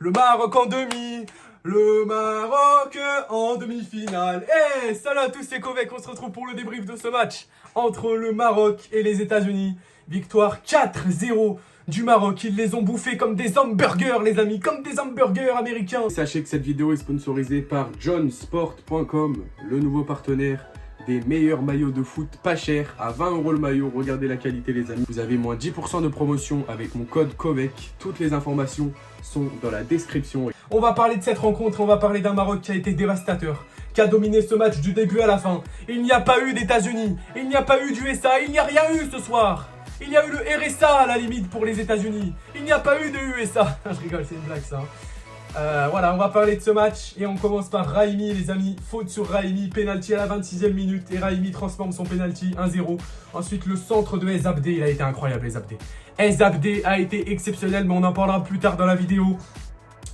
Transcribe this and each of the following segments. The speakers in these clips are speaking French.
Le Maroc en demi. Le Maroc en demi-finale. Eh, salut à tous, c'est Kovek, on se retrouve pour le débrief de ce match entre le Maroc et les États-Unis. Victoire 4-0 du Maroc. Ils les ont bouffés comme des hamburgers, les amis, comme des hamburgers américains. Sachez que cette vidéo est sponsorisée par johnsport.com, le nouveau partenaire des meilleurs maillots de foot pas cher, à 20 € le maillot. Regardez la qualité, les amis. Vous avez moins 10% de promotion avec mon code Kovek. Toutes les informations sont dans la description. On va parler de cette rencontre, on va parler d'un Maroc qui a été dévastateur, qui a dominé ce match du début à la fin. Il n'y a pas eu d'États-Unis, il n'y a pas eu d'USA, il n'y a rien eu ce soir. Il y a eu le RSA à la limite pour les États-Unis. Il n'y a pas eu de USA. Je rigole, c'est une blague ça. Voilà, on va parler de ce match et on commence par Raimi, les amis. Faute sur Raimi, penalty à la 26e minute et Raimi transforme son penalty 1-0. Ensuite, le centre de Ezabdé, il a été incroyable, Ezabdé. Ezabdé a été exceptionnel, mais on en parlera plus tard dans la vidéo.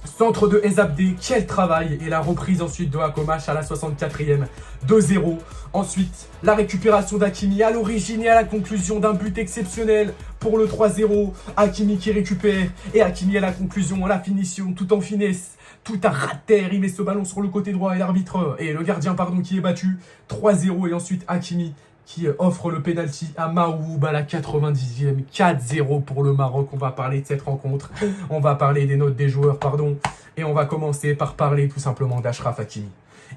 Centre de Ezabdé, quel travail. Et la reprise ensuite de Hakomash à la 64e, 2-0. Ensuite, la récupération d'Hakimi à l'origine et à la conclusion d'un but exceptionnel pour le 3-0. Hakimi qui récupère et Hakimi à la conclusion, à la finition, tout en finesse. Tout à ras de terre, il met ce ballon sur le côté droit et l'arbitre, et le gardien pardon, qui est battu. 3-0 et ensuite Hakimi qui offre le penalty à Mahoub à la 90e, 4-0 pour le Maroc. On va parler de cette rencontre, on va parler des notes des joueurs, pardon, et on va commencer par parler tout simplement d'Achraf Hakimi.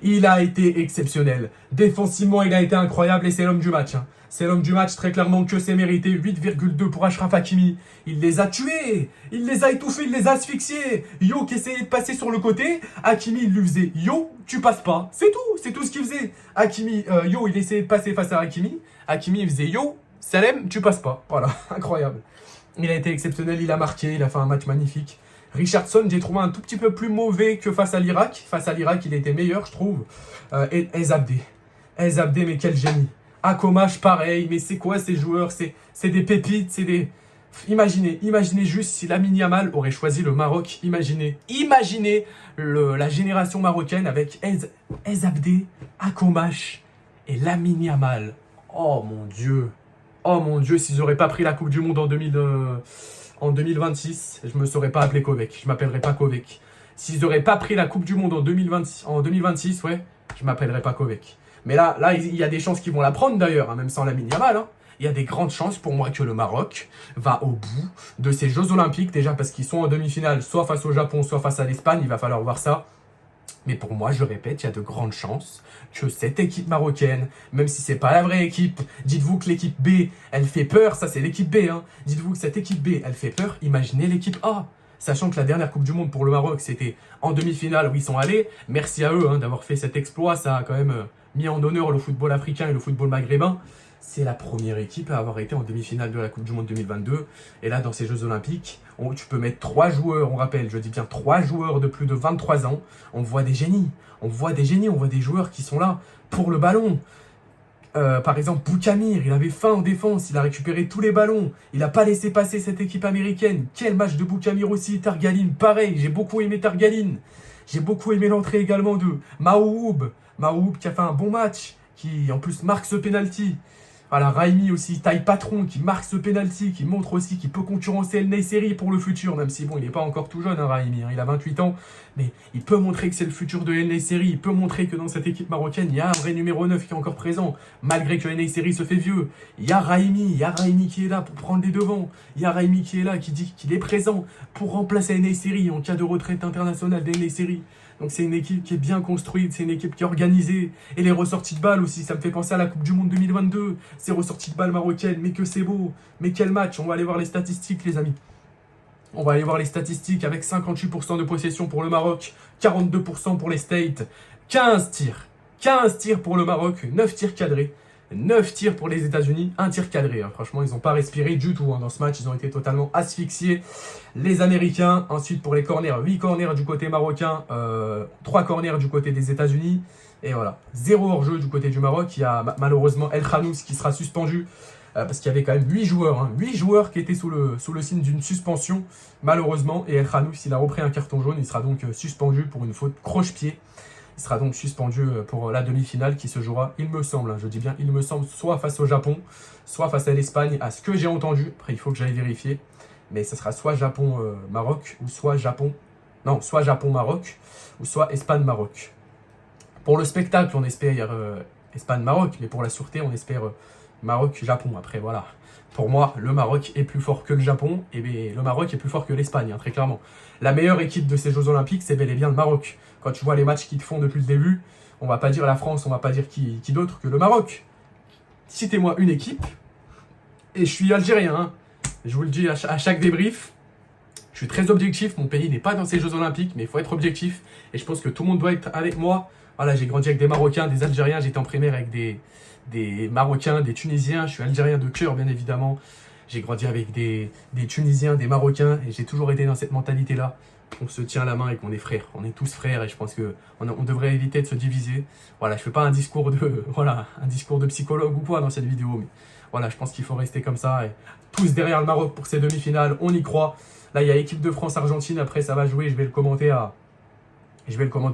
Il a été exceptionnel, défensivement il a été incroyable et c'est l'homme du match. C'est l'homme du match, très clairement que c'est mérité, 8,2 pour Achraf Hakimi. Il les a tués, il les a étouffés, il les a asphyxiés. Yo qui essayait de passer sur le côté, Hakimi il lui faisait yo, tu passes pas. C'est tout ce qu'il faisait. Hakimi, yo il essayait de passer face à Hakimi. Hakimi il faisait yo, Salem, tu passes pas. Voilà, incroyable. Il a été exceptionnel, il a marqué, il a fait un match magnifique. Richardson, j'ai trouvé un tout petit peu plus mauvais que face à l'Irak. Face à l'Irak, il était meilleur, je trouve. Et Ezabdé, mais quel génie. Hakomash, pareil, mais c'est quoi ces joueurs? C'est des pépites, c'est des... Imaginez juste si Lamine Yamal aurait choisi le Maroc. Imaginez la génération marocaine avec Ezabdé, Hakomash et Lamine Yamal. Oh mon Dieu, s'ils n'auraient pas pris la Coupe du Monde en 2026, je me serais pas appelé Kovek, je m'appellerais pas Kovek. S'ils n'auraient pas pris la Coupe du Monde en 2026, ouais, je m'appellerais pas Kovek. Mais là, il y a des chances qu'ils vont la prendre d'ailleurs, hein, même sans Lamine Yamal. Hein. Il y a des grandes chances pour moi que le Maroc va au bout de ces Jeux Olympiques, déjà parce qu'ils sont en demi-finale, soit face au Japon, soit face à l'Espagne, il va falloir voir ça. Mais pour moi, je répète, il y a de grandes chances que cette équipe marocaine, même si c'est pas la vraie équipe, dites-vous que l'équipe B, elle fait peur, ça c'est l'équipe B, hein. Dites-vous que cette équipe B, elle fait peur, imaginez l'équipe A. Sachant que la dernière Coupe du Monde pour le Maroc, c'était en demi-finale où ils sont allés. Merci à eux hein, d'avoir fait cet exploit, ça a quand même mis en honneur le football africain et le football maghrébin. C'est la première équipe à avoir été en demi-finale de la Coupe du Monde 2022. Et là, dans ces Jeux Olympiques, tu peux mettre 3 joueurs, on rappelle, je dis bien 3 joueurs de plus de 23 ans. On voit des génies, on voit des joueurs qui sont là pour le ballon. Par exemple, Boukamir, il avait faim en défense, il a récupéré tous les ballons. Il n'a pas laissé passer cette équipe américaine. Quel match de Boukamir aussi, Targaline, pareil, j'ai beaucoup aimé Targaline. J'ai beaucoup aimé l'entrée également de Mahoub qui a fait un bon match, qui en plus marque ce penalty. Voilà, Raimi aussi, taille patron, qui marque ce penalty, qui montre aussi qu'il peut concurrencer El Neisseri pour le futur, même si bon, il n'est pas encore tout jeune, hein, Raimi, hein, il a 28 ans, mais il peut montrer que c'est le futur de El Neisseri, il peut montrer que dans cette équipe marocaine, il y a un vrai numéro 9 qui est encore présent, malgré que El Neisseri se fait vieux. Il y a Raimi qui est là pour prendre les devants, il y a Raimi qui est là, qui dit qu'il est présent pour remplacer El Neisseri en cas de retraite internationale d'El Neisseri. Donc c'est une équipe qui est bien construite, c'est une équipe qui est organisée. Et les ressorties de balles aussi, ça me fait penser à la Coupe du Monde 2022. Ces ressorties de balles marocaines, mais que c'est beau. Mais quel match, on va aller voir les statistiques les amis. On va aller voir les statistiques avec 58% de possession pour le Maroc, 42% pour les States, 15 tirs pour le Maroc, 9 tirs cadrés. 9 tirs pour les États-Unis, 1 tir cadré. Hein. Franchement, ils n'ont pas respiré du tout hein, dans ce match. Ils ont été totalement asphyxiés. Les Américains, ensuite pour les corners, 8 corners du côté marocain, 3 corners du côté des États-Unis. Et voilà, 0 hors-jeu du côté du Maroc. Il y a malheureusement El Khanous qui sera suspendu. Parce qu'il y avait quand même 8 joueurs. Hein, 8 joueurs qui étaient sous le signe d'une suspension, malheureusement. Et El Khanous, il a repris un carton jaune. Il sera donc suspendu pour une faute croche-pied. Il sera donc suspendu pour la demi-finale qui se jouera, il me semble, hein, je dis bien, il me semble, soit face au Japon, soit face à l'Espagne, à ce que j'ai entendu. Après, il faut que j'aille vérifier. Mais ce sera soit Japon-Maroc ou soit Japon Non, soit Japon-Maroc, ou soit Espagne-Maroc. Pour le spectacle, on espère Espagne-Maroc, mais pour la sûreté, on espère Maroc-Japon. Après, voilà. Pour moi, le Maroc est plus fort que le Japon, et bien, le Maroc est plus fort que l'Espagne, hein, très clairement. La meilleure équipe de ces Jeux Olympiques, c'est bel et bien le Maroc. Quand tu vois les matchs qu'ils font depuis le début, on va pas dire la France, on va pas dire qui d'autre que le Maroc. Citez-moi une équipe, et je suis algérien, hein. Je vous le dis à chaque débrief, je suis très objectif, mon pays n'est pas dans ces Jeux Olympiques, mais il faut être objectif, et je pense que tout le monde doit être avec moi. Voilà, j'ai grandi avec des Marocains, des Algériens, j'étais en primaire avec des Marocains, des Tunisiens, je suis algérien de cœur bien évidemment. J'ai grandi avec des Tunisiens, des Marocains, et j'ai toujours été dans cette mentalité-là. On se tient la main et qu'on est frères, on est tous frères, et je pense qu'on devrait éviter de se diviser. Voilà, je fais pas un discours de psychologue ou quoi dans cette vidéo, mais voilà, je pense qu'il faut rester comme ça, et tous derrière le Maroc pour ces demi-finales, on y croit. Là, il y a équipe de France-Argentine, après ça va jouer, je vais le commenter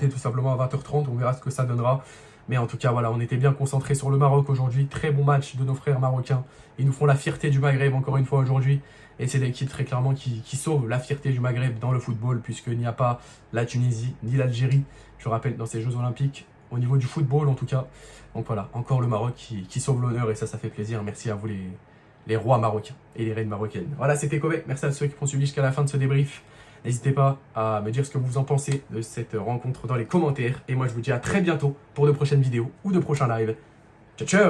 tout simplement à 20h30, on verra ce que ça donnera. Mais en tout cas, voilà, on était bien concentrés sur le Maroc aujourd'hui. Très bon match de nos frères marocains. Ils nous font la fierté du Maghreb encore une fois aujourd'hui. Et c'est l'équipe très clairement qui sauve la fierté du Maghreb dans le football, puisqu'il n'y a pas la Tunisie ni l'Algérie, je rappelle, dans ces Jeux Olympiques, au niveau du football en tout cas. Donc voilà, encore le Maroc qui sauve l'honneur, et ça fait plaisir. Merci à vous les rois marocains et les reines marocaines. Voilà, c'était Kobe. Merci à ceux qui ont suivi jusqu'à la fin de ce débrief. N'hésitez pas à me dire ce que vous en pensez de cette rencontre dans les commentaires. Et moi, je vous dis à très bientôt pour de prochaines vidéos ou de prochains lives. Ciao, ciao!